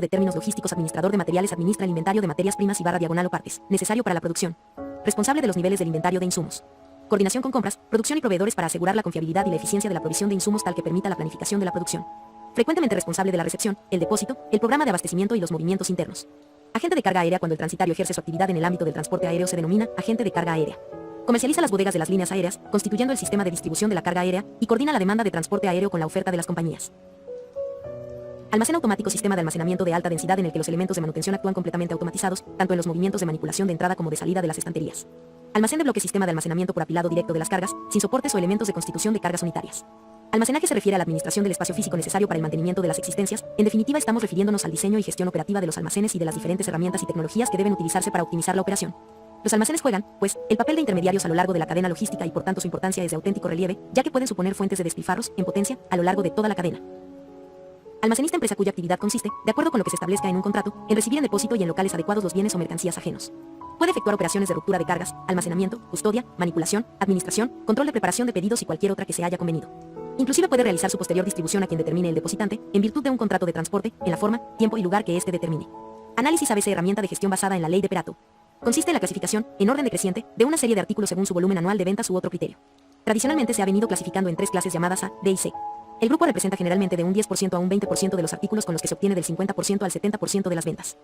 de términos logísticos. Administrador de materiales administra el inventario de materias primas y /diagonal o partes, necesario para la producción. Responsable de los niveles del inventario de insumos. Coordinación con compras, producción y proveedores para asegurar la confiabilidad y la eficiencia de la provisión de insumos tal que permita la planificación de la producción. Frecuentemente responsable de la recepción, el depósito, el programa de abastecimiento y los movimientos internos. Agente de carga aérea. Cuando el transitario ejerce su actividad en el ámbito del transporte aéreo se denomina agente de carga aérea. Comercializa las bodegas de las líneas aéreas, constituyendo el sistema de distribución de la carga aérea, y coordina la demanda de transporte aéreo con la oferta de las compañías. Almacén automático. Sistema de almacenamiento de alta densidad en el que los elementos de manutención actúan completamente automatizados, tanto en los movimientos de manipulación de entrada como de salida de las estanterías. Almacén de bloque. Sistema de almacenamiento por apilado directo de las cargas, sin soportes o elementos de constitución de cargas unitarias. Almacenaje se refiere a la administración del espacio físico necesario para el mantenimiento de las existencias. En definitiva, estamos refiriéndonos al diseño y gestión operativa de los almacenes y de las diferentes herramientas y tecnologías que deben utilizarse para optimizar la operación. Los almacenes juegan, pues, el papel de intermediarios a lo largo de la cadena logística y por tanto su importancia es de auténtico relieve, ya que pueden suponer fuentes de despilfarros, en potencia, a lo largo de toda la cadena. Almacenista. Empresa cuya actividad consiste, de acuerdo con lo que se establezca en un contrato, en recibir en depósito y en locales adecuados los bienes o mercancías ajenos. Puede efectuar operaciones de ruptura de cargas, almacenamiento, custodia, manipulación, administración, control de preparación de pedidos y cualquier otra que se haya convenido. Inclusive puede realizar su posterior distribución a quien determine el depositante, en virtud de un contrato de transporte, en la forma, tiempo y lugar que éste determine. Análisis ABC. Herramienta de gestión basada en la ley de Pareto. Consiste en la clasificación, en orden decreciente, de una serie de artículos según su volumen anual de ventas u otro criterio. Tradicionalmente se ha venido clasificando en tres clases llamadas A, D y C. El grupo representa generalmente de un 10% a un 20% de los artículos con los que se obtiene del 50% al 70% de las ventas.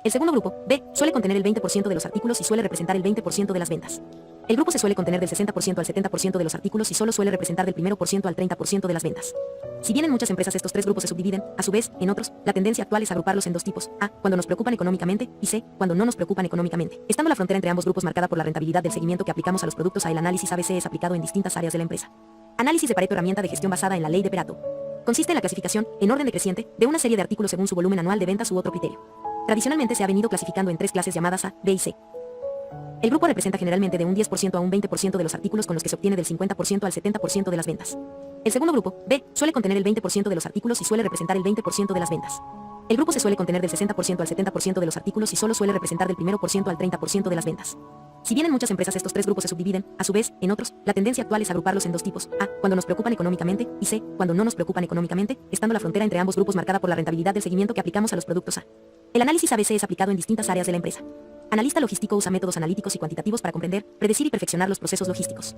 El segundo grupo, B, suele contener el 20% de los artículos y suele representar el 20% de las ventas. El grupo C suele contener del 60% al 70% de los artículos y solo suele representar del 1% al 30% de las ventas. Si bien en muchas empresas estos tres grupos se subdividen, a su vez, en otros, la tendencia actual es agruparlos en dos tipos: A, cuando nos preocupan económicamente, y C, cuando no nos preocupan económicamente. Estando la frontera entre ambos grupos marcada por la rentabilidad del seguimiento que aplicamos a los productos, el análisis ABC es aplicado en distintas áreas de la empresa. Análisis de Pareto. Herramienta de gestión basada en la ley de Pareto. Consiste en la clasificación, en orden decreciente, de una serie de artículos según su volumen anual de ventas u otro criterio. Tradicionalmente se ha venido clasificando en tres clases llamadas A, B y C. El grupo representa generalmente de un 10% a un 20% de los artículos con los que se obtiene del 50% al 70% de las ventas. El segundo grupo, B, suele contener el 20% de los artículos y suele representar el 20% de las ventas. El grupo C suele contener del 60% al 70% de los artículos y solo suele representar del 1% al 30% de las ventas. Si bien en muchas empresas estos tres grupos se subdividen, a su vez, en otros, la tendencia actual es agruparlos en dos tipos: A, cuando nos preocupan económicamente, y C, cuando no nos preocupan económicamente, estando la frontera entre ambos grupos marcada por la rentabilidad del seguimiento que aplicamos a los productos A. El análisis ABC es aplicado en distintas áreas de la empresa. Analista logístico usa métodos analíticos y cuantitativos para comprender, predecir y perfeccionar los procesos logísticos.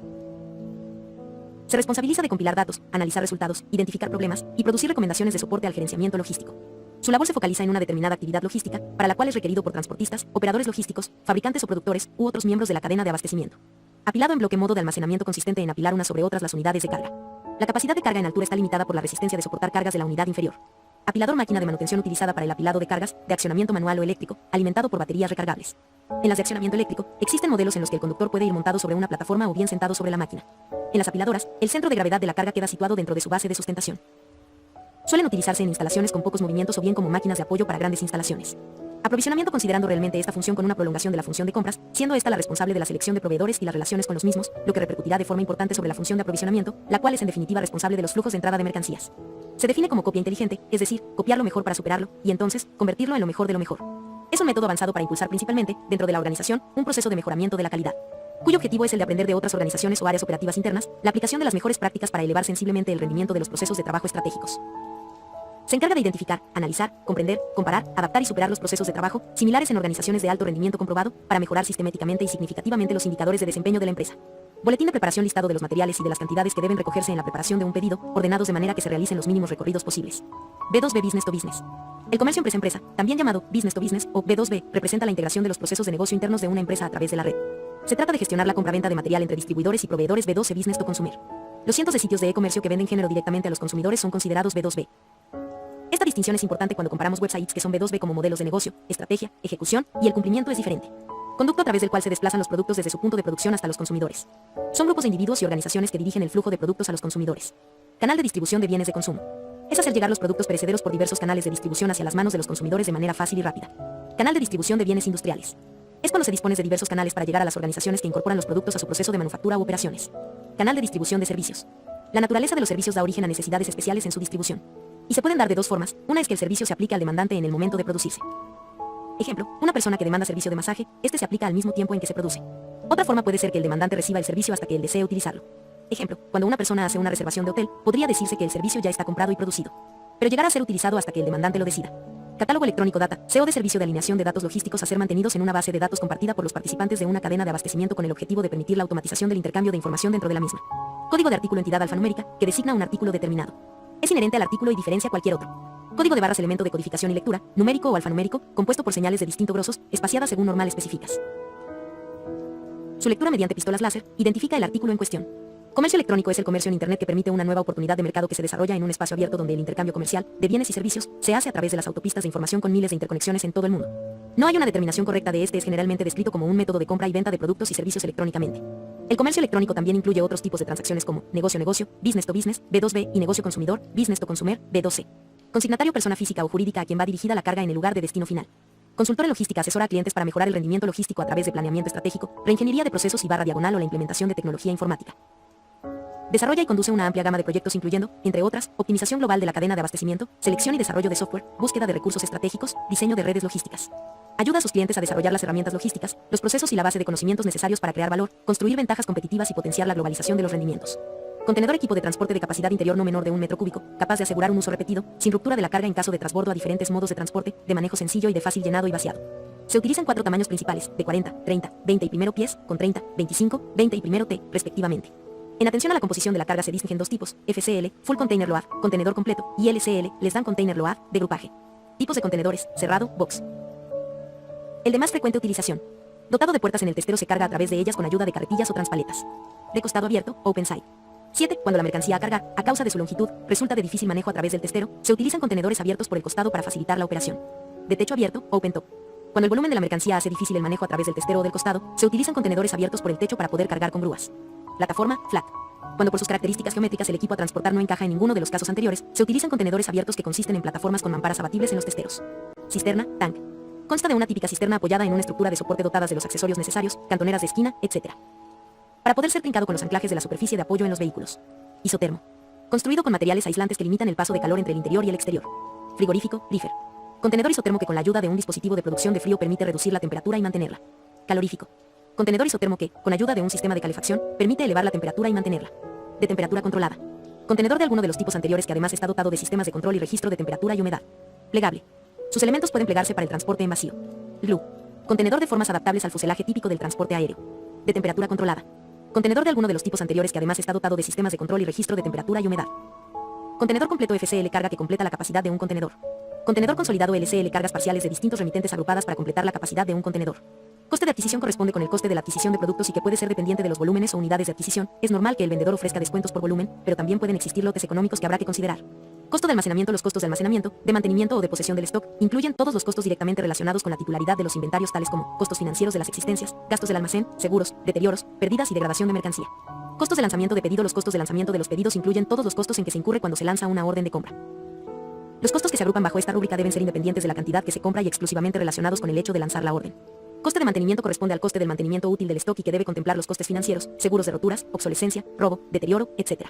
Se responsabiliza de compilar datos, analizar resultados, identificar problemas y producir recomendaciones de soporte al gerenciamiento logístico. Su labor se focaliza en una determinada actividad logística, para la cual es requerido por transportistas, operadores logísticos, fabricantes o productores, u otros miembros de la cadena de abastecimiento. Apilado en bloque. Modo de almacenamiento consistente en apilar unas sobre otras las unidades de carga. La capacidad de carga en altura está limitada por la resistencia de soportar cargas de la unidad inferior. Apilador. Máquina de manutención utilizada para el apilado de cargas, de accionamiento manual o eléctrico, alimentado por baterías recargables. En las de accionamiento eléctrico, existen modelos en los que el conductor puede ir montado sobre una plataforma o bien sentado sobre la máquina. En las apiladoras, el centro de gravedad de la carga queda situado dentro de su base de sustentación. Suelen utilizarse en instalaciones con pocos movimientos o bien como máquinas de apoyo para grandes instalaciones. Aprovisionamiento. Considerando realmente esta función con una prolongación de la función de compras, siendo esta la responsable de la selección de proveedores y las relaciones con los mismos, lo que repercutirá de forma importante sobre la función de aprovisionamiento, la cual es en definitiva responsable de los flujos de entrada de mercancías. Se define como copia inteligente, es decir, copiar lo mejor para superarlo, y entonces, convertirlo en lo mejor de lo mejor. Es un método avanzado para impulsar principalmente, dentro de la organización, un proceso de mejoramiento de la calidad, cuyo objetivo es el de aprender de otras organizaciones o áreas operativas internas, la aplicación de las mejores prácticas para elevar sensiblemente el rendimiento de los procesos de trabajo estratégicos. Se encarga de identificar, analizar, comprender, comparar, adaptar y superar los procesos de trabajo, similares en organizaciones de alto rendimiento comprobado, para mejorar sistemáticamente y significativamente los indicadores de desempeño de la empresa. Boletín de preparación. Listado de los materiales y de las cantidades que deben recogerse en la preparación de un pedido, ordenados de manera que se realicen los mínimos recorridos posibles. B2B. Business to Business. El comercio empresa-empresa, también llamado Business to Business o B2B, representa la integración de los procesos de negocio internos de una empresa a través de la red. Se trata de gestionar la compra-venta de material entre distribuidores y proveedores. B2C. Business to Consumer. Los cientos de sitios de e-comercio que venden género directamente a los consumidores son considerados B2B. Esta distinción es importante cuando comparamos websites que son B2B como modelos de negocio, estrategia, ejecución, y el cumplimiento es diferente. Conducto a través del cual se desplazan los productos desde su punto de producción hasta los consumidores. Son grupos de individuos y organizaciones que dirigen el flujo de productos a los consumidores. Canal de distribución de bienes de consumo. Es hacer llegar los productos perecederos por diversos canales de distribución hacia las manos de los consumidores de manera fácil y rápida. Canal de distribución de bienes industriales. Es cuando se dispone de diversos canales para llegar a las organizaciones que incorporan los productos a su proceso de manufactura u operaciones. Canal de distribución de servicios. La naturaleza de los servicios da origen a necesidades especiales en su distribución. Y se pueden dar de dos formas. Una es que el servicio se aplique al demandante en el momento de producirse. Ejemplo, una persona que demanda servicio de masaje, este se aplica al mismo tiempo en que se produce. Otra forma puede ser que el demandante reciba el servicio hasta que él desee utilizarlo. Ejemplo, cuando una persona hace una reservación de hotel, podría decirse que el servicio ya está comprado y producido, pero llegará a ser utilizado hasta que el demandante lo decida. Catálogo electrónico data, COD, servicio de alineación de datos logísticos a ser mantenidos en una base de datos compartida por los participantes de una cadena de abastecimiento con el objetivo de permitir la automatización del intercambio de información dentro de la misma. Código de artículo entidad alfanumérica, que designa un artículo determinado. Es inherente al artículo y diferencia cualquier otro. Código de barras elemento de codificación y lectura, numérico o alfanumérico, compuesto por señales de distinto grosos, espaciadas según normal específicas. Su lectura mediante pistolas láser identifica el artículo en cuestión. Comercio electrónico es el comercio en Internet que permite una nueva oportunidad de mercado que se desarrolla en un espacio abierto donde el intercambio comercial de bienes y servicios se hace a través de las autopistas de información con miles de interconexiones en todo el mundo. No hay una determinación correcta de este, es generalmente descrito como un método de compra y venta de productos y servicios electrónicamente. El comercio electrónico también incluye otros tipos de transacciones como negocio-negocio, business to business, B2B, y negocio consumidor, business to consumer, B2C. Consignatario, persona física o jurídica a quien va dirigida la carga en el lugar de destino final. Consultora logística, asesora a clientes para mejorar el rendimiento logístico a través de planeamiento estratégico, reingeniería de procesos y /diagonal o la implementación de tecnología informática. Desarrolla y conduce una amplia gama de proyectos incluyendo, entre otras, optimización global de la cadena de abastecimiento, selección y desarrollo de software, búsqueda de recursos estratégicos, diseño de redes logísticas. Ayuda a sus clientes a desarrollar las herramientas logísticas, los procesos y la base de conocimientos necesarios para crear valor, construir ventajas competitivas y potenciar la globalización de los rendimientos. Contenedor, equipo de transporte de capacidad interior no menor de 1 metro cúbico, capaz de asegurar un uso repetido, sin ruptura de la carga en caso de transbordo a diferentes modos de transporte, de manejo sencillo y de fácil llenado y vaciado. Se utilizan 4 tamaños principales, de 40, 30, 20 y primero pies, con 30, 25, 20 y primero T, respectivamente. En atención a la composición de la carga se distinguen dos tipos, FCL, Full Container Load, contenedor completo, y LCL, Less Than Container Load, de grupaje. Tipos de contenedores, cerrado, box. El de más frecuente utilización. Dotado de puertas en el testero, se carga a través de ellas con ayuda de carretillas o transpaletas. De costado abierto, open side. 7. Cuando la mercancía a cargar, a causa de su longitud, resulta de difícil manejo a través del testero, se utilizan contenedores abiertos por el costado para facilitar la operación. De techo abierto, open top. Cuando el volumen de la mercancía hace difícil el manejo a través del testero o del costado, se utilizan contenedores abiertos por el techo para poder cargar con grúas. Plataforma, flat. Cuando por sus características geométricas el equipo a transportar no encaja en ninguno de los casos anteriores, se utilizan contenedores abiertos que consisten en plataformas con mamparas abatibles en los testeros. Cisterna, tank. Consta de una típica cisterna apoyada en una estructura de soporte dotadas de los accesorios necesarios, cantoneras de esquina, etc. Para poder ser trincado con los anclajes de la superficie de apoyo en los vehículos. Isotermo. Construido con materiales aislantes que limitan el paso de calor entre el interior y el exterior. Frigorífico, freezer. Contenedor isotermo que con la ayuda de un dispositivo de producción de frío permite reducir la temperatura y mantenerla. Calorífico. Contenedor isotermo que, con ayuda de un sistema de calefacción, permite elevar la temperatura y mantenerla. De temperatura controlada. Contenedor de alguno de los tipos anteriores que además está dotado de sistemas de control y registro de temperatura y humedad. Plegable. Sus elementos pueden plegarse para el transporte en vacío. Glue. Contenedor de formas adaptables al fuselaje típico del transporte aéreo. De temperatura controlada. Contenedor de alguno de los tipos anteriores que además está dotado de sistemas de control y registro de temperatura y humedad. Contenedor completo FCL, carga que completa la capacidad de un contenedor. Contenedor consolidado LCL, cargas parciales de distintos remitentes agrupadas para completar la capacidad de un contenedor. Coste de adquisición corresponde con el coste de la adquisición de productos y que puede ser dependiente de los volúmenes o unidades de adquisición. Es normal que el vendedor ofrezca descuentos por volumen, pero también pueden existir lotes económicos que habrá que considerar. Costo de almacenamiento. Los costos de almacenamiento, de mantenimiento o de posesión del stock incluyen todos los costos directamente relacionados con la titularidad de los inventarios, tales como costos financieros de las existencias, gastos del almacén, seguros, deterioros, pérdidas y degradación de mercancía. Costos de lanzamiento de pedido. Los costos de lanzamiento de los pedidos incluyen todos los costos en que se incurre cuando se lanza una orden de compra. Los costos que se agrupan bajo esta rúbrica deben ser independientes de la cantidad que se compra y exclusivamente relacionados con el hecho de lanzar la orden. Coste de mantenimiento corresponde al coste del mantenimiento útil del stock y que debe contemplar los costes financieros, seguros de roturas, obsolescencia, robo, deterioro, etc.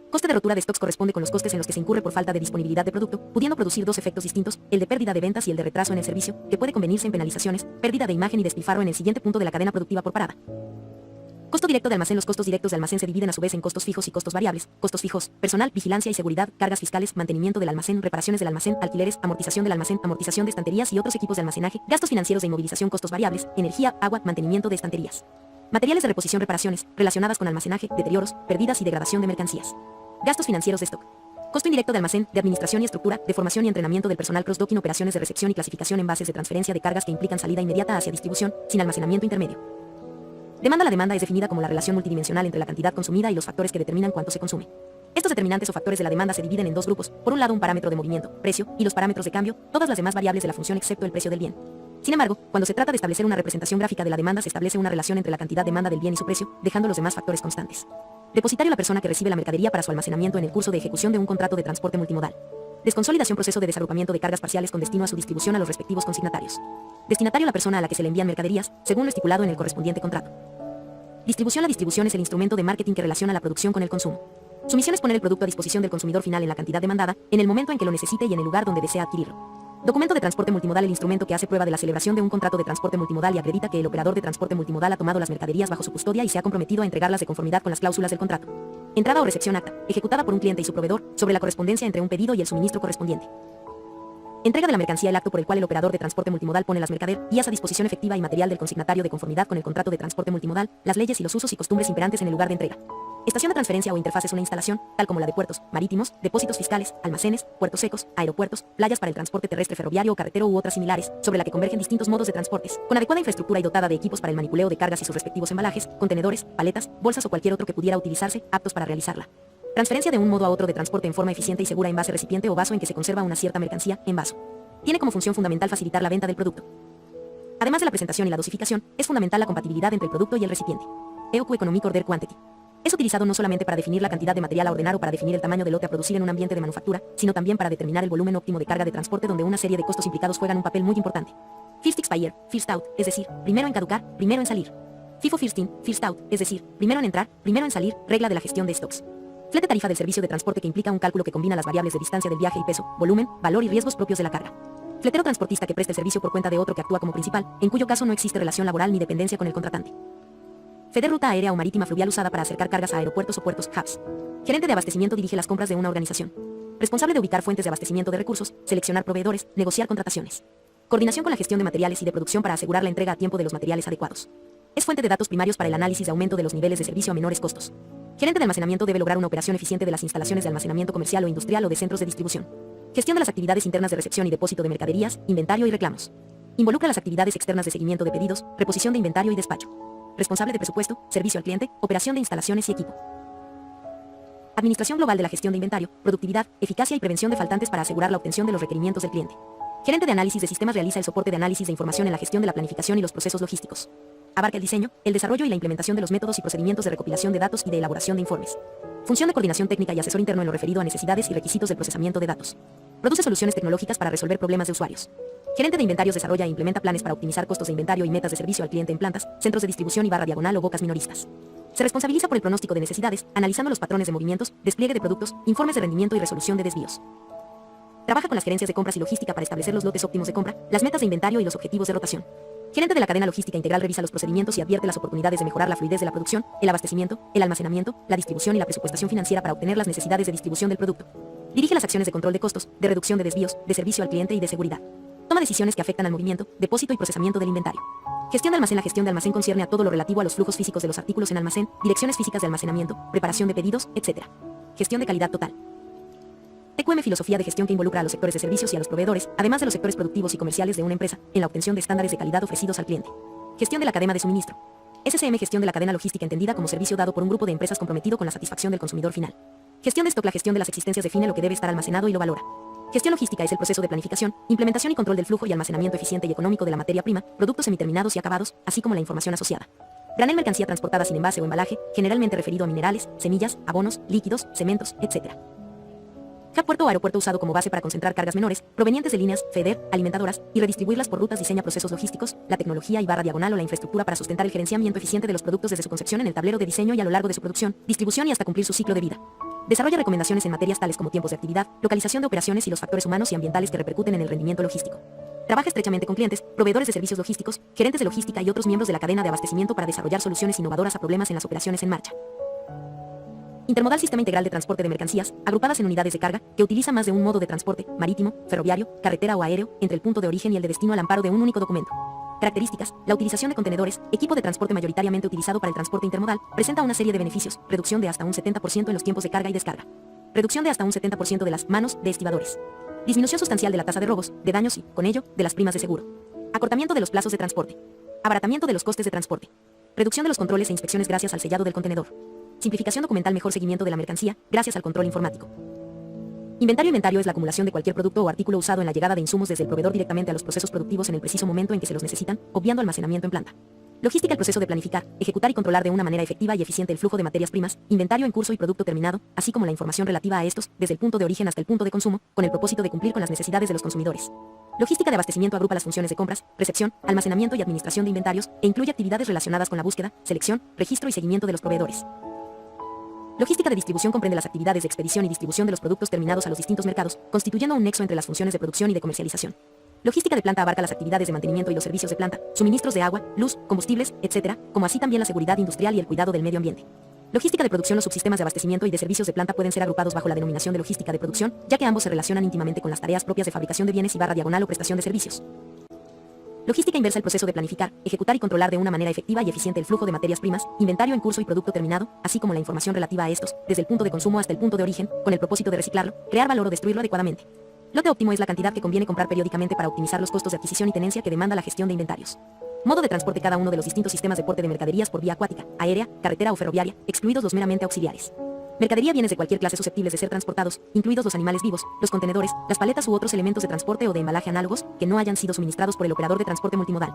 Coste de rotura de stocks corresponde con los costes en los que se incurre por falta de disponibilidad de producto, pudiendo producir dos efectos distintos, el de pérdida de ventas y el de retraso en el servicio, que puede convenirse en penalizaciones, pérdida de imagen y despilfarro en el siguiente punto de la cadena productiva por parada. Costo directo de almacén. Los costos directos de almacén se dividen a su vez en costos fijos y costos variables. Costos fijos: personal, vigilancia y seguridad, cargas fiscales, mantenimiento del almacén, reparaciones del almacén, alquileres, amortización del almacén, amortización de estanterías y otros equipos de almacenaje, gastos financieros de inmovilización. Costos variables: energía, agua, mantenimiento de estanterías. Materiales de reposición, reparaciones, relacionadas con almacenaje, deterioros, pérdidas y degradación de mercancías. Gastos financieros de stock. Costo indirecto de almacén, de administración y estructura, de formación y entrenamiento del personal, cross-docking, operaciones de recepción y clasificación en bases de transferencia de cargas que implican salida inmediata hacia distribución, sin almacenamiento intermedio. Demanda. La demanda es definida como la relación multidimensional entre la cantidad consumida y los factores que determinan cuánto se consume. Estos determinantes o factores de la demanda se dividen en dos grupos, por un lado un parámetro de movimiento, precio, y los parámetros de cambio, todas las demás variables de la función excepto el precio del bien. Sin embargo, cuando se trata de establecer una representación gráfica de la demanda, se establece una relación entre la cantidad demanda del bien y su precio, dejando los demás factores constantes. Depositario: la persona que recibe la mercadería para su almacenamiento en el curso de ejecución de un contrato de transporte multimodal. Desconsolidación: proceso de desagrupamiento de cargas parciales con destino a su distribución a los respectivos consignatarios. Destinatario: la persona a la que se le envían mercaderías, según lo estipulado en el correspondiente contrato. Distribución: la distribución es el instrumento de marketing que relaciona la producción con el consumo. Su misión es poner el producto a disposición del consumidor final en la cantidad demandada, en el momento en que lo necesite y en el lugar donde desea adquirirlo. Documento de transporte multimodal: el instrumento que hace prueba de la celebración de un contrato de transporte multimodal y acredita que el operador de transporte multimodal ha tomado las mercaderías bajo su custodia y se ha comprometido a entregarlas de conformidad con las cláusulas del contrato. Entrada o recepción: acta, ejecutada por un cliente y su proveedor, sobre la correspondencia entre un pedido y el suministro correspondiente. Entrega de la mercancía, el acto por el cual el operador de transporte multimodal pone las mercaderías a disposición efectiva y material del consignatario de conformidad con el contrato de transporte multimodal, las leyes y los usos y costumbres imperantes en el lugar de entrega. Estación de transferencia o interfaz es una instalación, tal como la de puertos marítimos, depósitos fiscales, almacenes, puertos secos, aeropuertos, playas para el transporte terrestre, ferroviario o carretero u otras similares, sobre la que convergen distintos modos de transportes, con adecuada infraestructura y dotada de equipos para el manipuleo de cargas y sus respectivos embalajes, contenedores, paletas, bolsas o cualquier otro que pudiera utilizarse, aptos para realizarla. Transferencia de un modo a otro de transporte en forma eficiente y segura, envase, recipiente o vaso en que se conserva una cierta mercancía, envaso. Tiene como función fundamental facilitar la venta del producto. Además de la presentación y la dosificación, es fundamental la compatibilidad entre el producto y el recipiente. EOQ Economic Order Quantity. Es utilizado no solamente para definir la cantidad de material a ordenar o para definir el tamaño de lote a producir en un ambiente de manufactura, sino también para determinar el volumen óptimo de carga de transporte, donde una serie de costos implicados juegan un papel muy importante. First Expire, First Out, es decir, primero en caducar, primero en salir. FIFO First In, First Out, es decir, primero en entrar, primero en salir, regla de la gestión de stocks. Flete, tarifa del servicio de transporte, que implica un cálculo que combina las variables de distancia del viaje y peso, volumen, valor y riesgos propios de la carga. Fletero, transportista que presta el servicio por cuenta de otro que actúa como principal, en cuyo caso no existe relación laboral ni dependencia con el contratante. Feder, ruta aérea o marítima fluvial usada para acercar cargas a aeropuertos o puertos, hubs. Gerente de abastecimiento, dirige las compras de una organización. Responsable de ubicar fuentes de abastecimiento de recursos, seleccionar proveedores, negociar contrataciones. Coordinación con la gestión de materiales y de producción para asegurar la entrega a tiempo de los materiales adecuados. Es fuente de datos primarios para el análisis de aumento de los niveles de servicio a menores costos. Gerente de almacenamiento debe lograr una operación eficiente de las instalaciones de almacenamiento comercial o industrial o de centros de distribución. Gestión de las actividades internas de recepción y depósito de mercaderías, inventario y reclamos. Involucra las actividades externas de seguimiento de pedidos, reposición de inventario y despacho. Responsable de presupuesto, servicio al cliente, operación de instalaciones y equipo. Administración global de la gestión de inventario, productividad, eficacia y prevención de faltantes para asegurar la obtención de los requerimientos del cliente. Gerente de análisis de sistemas realiza el soporte de análisis de información en la gestión de la planificación y los procesos logísticos. Abarca el diseño, el desarrollo y la implementación de los métodos y procedimientos de recopilación de datos y de elaboración de informes. Función de coordinación técnica y asesor interno en lo referido a necesidades y requisitos del procesamiento de datos. Produce soluciones tecnológicas para resolver problemas de usuarios. Gerente de inventarios desarrolla e implementa planes para optimizar costos de inventario y metas de servicio al cliente en plantas, centros de distribución y barra diagonal o bocas minoristas. Se responsabiliza por el pronóstico de necesidades, analizando los patrones de movimientos, despliegue de productos, informes de rendimiento y resolución de desvíos. Trabaja con las gerencias de compras y logística para establecer los lotes óptimos de compra, las metas de inventario y los objetivos de rotación. Gerente de la cadena logística integral revisa los procedimientos y advierte las oportunidades de mejorar la fluidez de la producción, el abastecimiento, el almacenamiento, la distribución y la presupuestación financiera para obtener las necesidades de distribución del producto. Dirige las acciones de control de costos, de reducción de desvíos, de servicio al cliente y de seguridad. Toma decisiones que afectan al movimiento, depósito y procesamiento del inventario. Gestión de almacén. La gestión de almacén concierne a todo lo relativo a los flujos físicos de los artículos en almacén, direcciones físicas de almacenamiento, preparación de pedidos, etc. Gestión de calidad total. TQM, filosofía de gestión que involucra a los sectores de servicios y a los proveedores, además de los sectores productivos y comerciales de una empresa, en la obtención de estándares de calidad ofrecidos al cliente. Gestión de la cadena de suministro. SCM, gestión de la cadena logística entendida como servicio dado por un grupo de empresas comprometido con la satisfacción del consumidor final. Gestión de stock. La gestión de las existencias define lo que debe estar almacenado y lo valora. Gestión logística es el proceso de planificación, implementación y control del flujo y almacenamiento eficiente y económico de la materia prima, productos semiterminados y acabados, así como la información asociada. Granel, mercancía transportada sin envase o embalaje, generalmente referido a minerales, semillas, abonos, líquidos, cementos, etc. Hub, puerto o aeropuerto usado como base para concentrar cargas menores, provenientes de líneas, FEDER, alimentadoras, y redistribuirlas por rutas. Diseña procesos logísticos, la tecnología y barra diagonal o la infraestructura para sustentar el gerenciamiento eficiente de los productos desde su concepción en el tablero de diseño y a lo largo de su producción, distribución y hasta cumplir su ciclo de vida. Desarrolla recomendaciones en materias tales como tiempos de actividad, localización de operaciones y los factores humanos y ambientales que repercuten en el rendimiento logístico. Trabaja estrechamente con clientes, proveedores de servicios logísticos, gerentes de logística y otros miembros de la cadena de abastecimiento para desarrollar soluciones innovadoras a problemas en las operaciones en marcha. Intermodal, sistema integral de transporte de mercancías, agrupadas en unidades de carga, que utiliza más de un modo de transporte, marítimo, ferroviario, carretera o aéreo, entre el punto de origen y el de destino al amparo de un único documento. Características: la utilización de contenedores, equipo de transporte mayoritariamente utilizado para el transporte intermodal, presenta una serie de beneficios: reducción de hasta un 70% en los tiempos de carga y descarga, reducción de hasta un 70% de las manos de estibadores, disminución sustancial de la tasa de robos, de daños y, con ello, de las primas de seguro, acortamiento de los plazos de transporte, abaratamiento de los costes de transporte, reducción de los controles e inspecciones gracias al sellado del contenedor, simplificación documental, mejor seguimiento de la mercancía gracias al control informático. Inventario. Inventario es la acumulación de cualquier producto o artículo usado en la llegada de insumos desde el proveedor directamente a los procesos productivos en el preciso momento en que se los necesitan, obviando almacenamiento en planta. Logística, el proceso de planificar, ejecutar y controlar de una manera efectiva y eficiente el flujo de materias primas, inventario en curso y producto terminado, así como la información relativa a estos, desde el punto de origen hasta el punto de consumo, con el propósito de cumplir con las necesidades de los consumidores. Logística de abastecimiento agrupa las funciones de compras, recepción, almacenamiento y administración de inventarios, e incluye actividades relacionadas con la búsqueda, selección, registro y seguimiento de los proveedores. Logística de distribución comprende las actividades de expedición y distribución de los productos terminados a los distintos mercados, constituyendo un nexo entre las funciones de producción y de comercialización. Logística de planta abarca las actividades de mantenimiento y los servicios de planta, suministros de agua, luz, combustibles, etc., como así también la seguridad industrial y el cuidado del medio ambiente. Logística de producción. Los subsistemas de abastecimiento y de servicios de planta pueden ser agrupados bajo la denominación de logística de producción, ya que ambos se relacionan íntimamente con las tareas propias de fabricación de bienes y /diagonal o prestación de servicios. Logística inversa. El proceso de planificar, ejecutar y controlar de una manera efectiva y eficiente el flujo de materias primas, inventario en curso y producto terminado, así como la información relativa a estos, desde el punto de consumo hasta el punto de origen, con el propósito de reciclarlo, crear valor o destruirlo adecuadamente. Lote óptimo es la cantidad que conviene comprar periódicamente para optimizar los costos de adquisición y tenencia que demanda la gestión de inventarios. Modo de transporte. Cada uno de los distintos sistemas de porte de mercaderías por vía acuática, aérea, carretera o ferroviaria, excluidos los meramente auxiliares. Mercadería. Bienes de cualquier clase susceptibles de ser transportados, incluidos los animales vivos, los contenedores, las paletas u otros elementos de transporte o de embalaje análogos, que no hayan sido suministrados por el operador de transporte multimodal.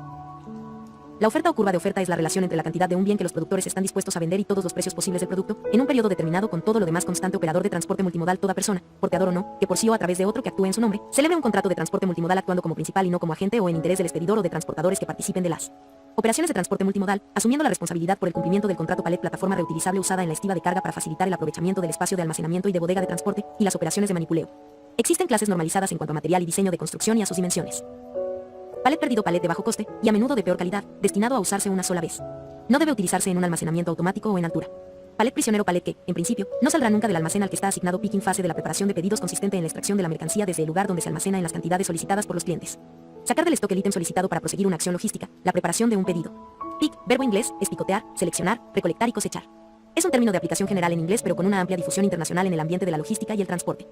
La oferta o curva de oferta es la relación entre la cantidad de un bien que los productores están dispuestos a vender y todos los precios posibles del producto, en un periodo determinado con todo lo demás constante. Operador de transporte multimodal. Toda persona, porteador o no, que por sí o a través de otro que actúe en su nombre, celebre un contrato de transporte multimodal actuando como principal y no como agente o en interés del expedidor o de transportadores que participen de las operaciones de transporte multimodal, asumiendo la responsabilidad por el cumplimiento del contrato. Palet. Plataforma reutilizable usada en la estiva de carga para facilitar el aprovechamiento del espacio de almacenamiento y de bodega de transporte, y las operaciones de manipuleo. Existen clases normalizadas en cuanto a material y diseño de construcción y a sus dimensiones. Palet perdido. Palet de bajo coste, y a menudo de peor calidad, destinado a usarse una sola vez. No debe utilizarse en un almacenamiento automático o en altura. Palet prisionero. Palet que, en principio, no saldrá nunca del almacén al que está asignado. Picking. Fase de la preparación de pedidos consistente en la extracción de la mercancía desde el lugar donde se almacena en las cantidades solicitadas por los clientes. Sacar del stock el ítem solicitado para proseguir una acción logística, la preparación de un pedido. Pick, verbo inglés, es picotear, seleccionar, recolectar y cosechar. Es un término de aplicación general en inglés pero con una amplia difusión internacional en el ambiente de la logística y el transporte.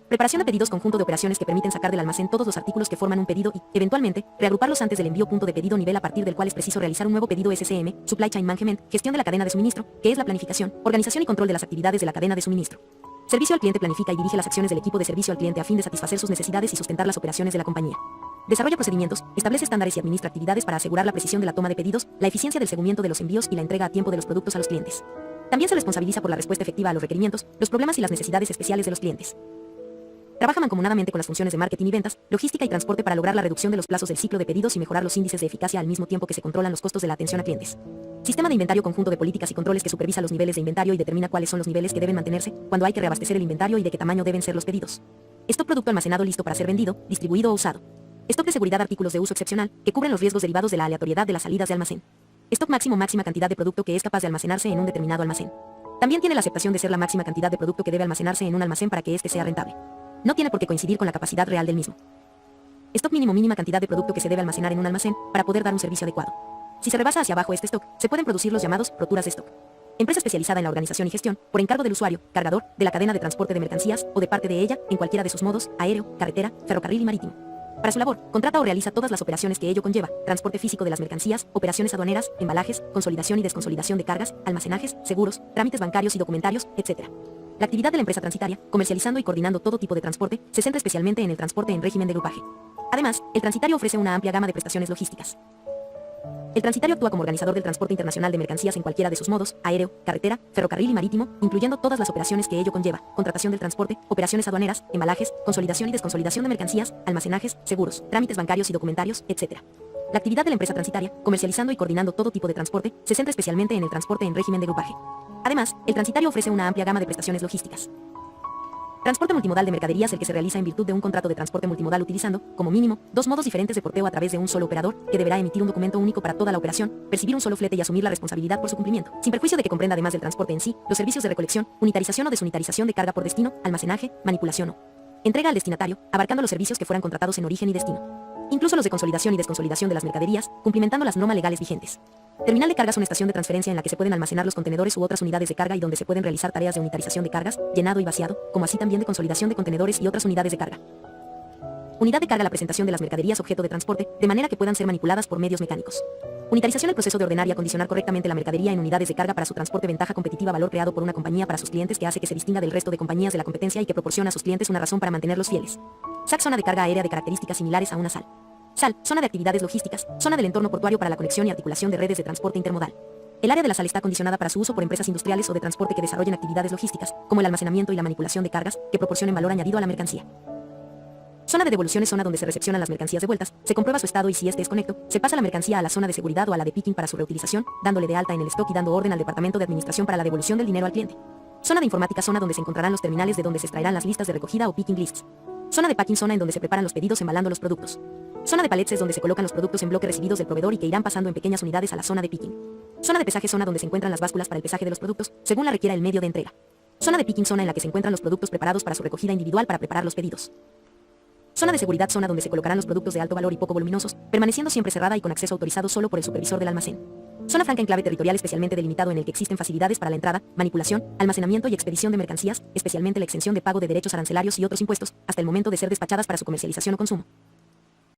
Preparación de pedidos. Conjunto de operaciones que permiten sacar del almacén todos los artículos que forman un pedido y, eventualmente, reagruparlos antes del envío. Punto de pedido. Nivel a partir del cual es preciso realizar un nuevo pedido. SCM, Supply Chain Management, gestión de la cadena de suministro, que es la planificación, organización y control de las actividades de la cadena de suministro. Servicio al cliente. Planifica y dirige las acciones del equipo de servicio al cliente a fin de satisfacer sus necesidades y sustentar las operaciones de la compañía. Desarrolla procedimientos, establece estándares y administra actividades para asegurar la precisión de la toma de pedidos, la eficiencia del seguimiento de los envíos y la entrega a tiempo de los productos a los clientes. También se responsabiliza por la respuesta efectiva a los requerimientos, los problemas y las necesidades especiales de los clientes. Trabaja mancomunadamente con las funciones de marketing y ventas, logística y transporte para lograr la reducción de los plazos del ciclo de pedidos y mejorar los índices de eficacia al mismo tiempo que se controlan los costos de la atención a clientes. Sistema de inventario. Conjunto de políticas y controles que supervisa los niveles de inventario y determina cuáles son los niveles que deben mantenerse, cuándo hay que reabastecer el inventario y de qué tamaño deben ser los pedidos. Stock. Producto almacenado listo para ser vendido, distribuido o usado. Stock de seguridad. Artículos de uso excepcional, que cubren los riesgos derivados de la aleatoriedad de las salidas de almacén. Stock máximo. Máxima cantidad de producto que es capaz de almacenarse en un determinado almacén. También tiene la aceptación de ser la máxima cantidad de producto que debe almacenarse en un almacén para que éste sea rentable. No tiene por qué coincidir con la capacidad real del mismo. Stock mínimo. Mínima cantidad de producto que se debe almacenar en un almacén para poder dar un servicio adecuado. Si se rebasa hacia abajo este stock, se pueden producir los llamados roturas de stock. Empresa especializada en la organización y gestión, por encargo del usuario, cargador, de la cadena de transporte de mercancías o de parte de ella, en cualquiera de sus modos, aéreo, carretera, ferrocarril y marítimo. Para su labor, contrata o realiza todas las operaciones que ello conlleva: transporte físico de las mercancías, operaciones aduaneras, embalajes, consolidación y desconsolidación de cargas, almacenajes, seguros, trámites bancarios y documentarios, etc. La actividad de la empresa transitaria, comercializando y coordinando todo tipo de transporte, se centra especialmente en el transporte en régimen de grupaje. Además, el transitario ofrece una amplia gama de prestaciones logísticas. El transitario actúa como organizador del transporte internacional de mercancías en cualquiera de sus modos, aéreo, carretera, ferrocarril y marítimo, incluyendo todas las operaciones que ello conlleva: contratación del transporte, operaciones aduaneras, embalajes, consolidación y desconsolidación de mercancías, almacenajes, seguros, trámites bancarios y documentarios, etc. La actividad de la empresa transitaria, comercializando y coordinando todo tipo de transporte, se centra especialmente en el transporte en régimen de grupaje. Además, el transitario ofrece una amplia gama de prestaciones logísticas. Transporte multimodal de mercaderías, el que se realiza en virtud de un contrato de transporte multimodal utilizando, como mínimo, dos modos diferentes de porteo a través de un solo operador, que deberá emitir un documento único para toda la operación, percibir un solo flete y asumir la responsabilidad por su cumplimiento, sin perjuicio de que comprenda, además del transporte en sí, los servicios de recolección, unitarización o desunitarización de carga por destino, almacenaje, manipulación o entrega al destinatario, abarcando los servicios que fueran contratados en origen y destino. Incluso los de consolidación y desconsolidación de las mercaderías, cumplimentando las normas legales vigentes. Terminal de cargas, una estación de transferencia en la que se pueden almacenar los contenedores u otras unidades de carga y donde se pueden realizar tareas de unitarización de cargas, llenado y vaciado, como así también de consolidación de contenedores y otras unidades de carga. Unidad de carga, la presentación de las mercaderías objeto de transporte, de manera que puedan ser manipuladas por medios mecánicos. Unitarización, el proceso de ordenar y acondicionar correctamente la mercadería en unidades de carga para su transporte. Ventaja competitiva, valor creado por una compañía para sus clientes que hace que se distinga del resto de compañías de la competencia y que proporciona a sus clientes una razón para mantenerlos fieles. SAC, zona de carga aérea de características similares a una SAL. SAL, zona de actividades logísticas, zona del entorno portuario para la conexión y articulación de redes de transporte intermodal. El área de la SAL está acondicionada para su uso por empresas industriales o de transporte que desarrollen actividades logísticas, como el almacenamiento y la manipulación de cargas, que proporcionen valor añadido a la mercancía. Zona de devoluciones, zona donde se recepcionan las mercancías devueltas, se comprueba su estado y si este es correcto, se pasa la mercancía a la zona de seguridad o a la de picking para su reutilización, dándole de alta en el stock y dando orden al departamento de administración para la devolución del dinero al cliente. Zona de informática, zona donde se encontrarán los terminales de donde se extraerán las listas de recogida o picking lists. Zona de packing, zona en donde se preparan los pedidos embalando los productos. Zona de palets es donde se colocan los productos en bloque recibidos del proveedor y que irán pasando en pequeñas unidades a la zona de picking. Zona de pesaje, zona donde se encuentran las básculas para el pesaje de los productos, según la requiera el medio de entrega. Zona de picking, zona en la que se encuentran los productos preparados para su recogida individual para preparar los pedidos. Zona de seguridad, zona donde se colocarán los productos de alto valor y poco voluminosos, permaneciendo siempre cerrada y con acceso autorizado solo por el supervisor del almacén. Zona franca, enclave territorial especialmente delimitado en el que existen facilidades para la entrada, manipulación, almacenamiento y expedición de mercancías, especialmente la exención de pago de derechos arancelarios y otros impuestos, hasta el momento de ser despachadas para su comercialización o consumo.